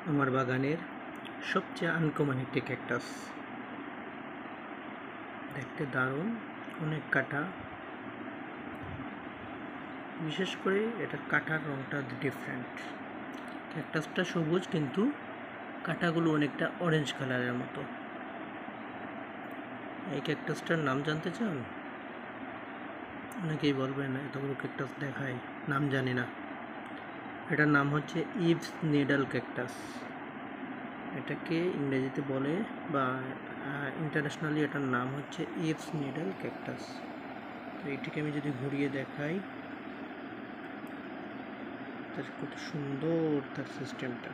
আমার বাগানের সবচেয়ে আনকমন একটি ক্যাকটাস। দেখতে দারুণ, অনেক কাটা, বিশেষ করে এটার কাটার রঙটা ডিফারেন্ট। ক্যাকটাসটা সবুজ কিন্তু কাটাগুলো অনেকটা অরেঞ্জ কালারের মতো। এই ক্যাকটাসটার নাম জানতে চান? অনেকেই বলবেন এতগুলো ক্যাকটাস দেখায়, নাম জানি না। এটার নাম হচ্ছে ইভস নিডল ক্যাকটাস। এটাকে ইংরেজিতে বলে বা ইন্টারন্যাশনালি এটার নাম হচ্ছে ইভস নিডল ক্যাকটাস। তো এটিকে আমি যদি ঘুরিয়ে দেখাই, তার কত সুন্দর তার সিস্টেমটা।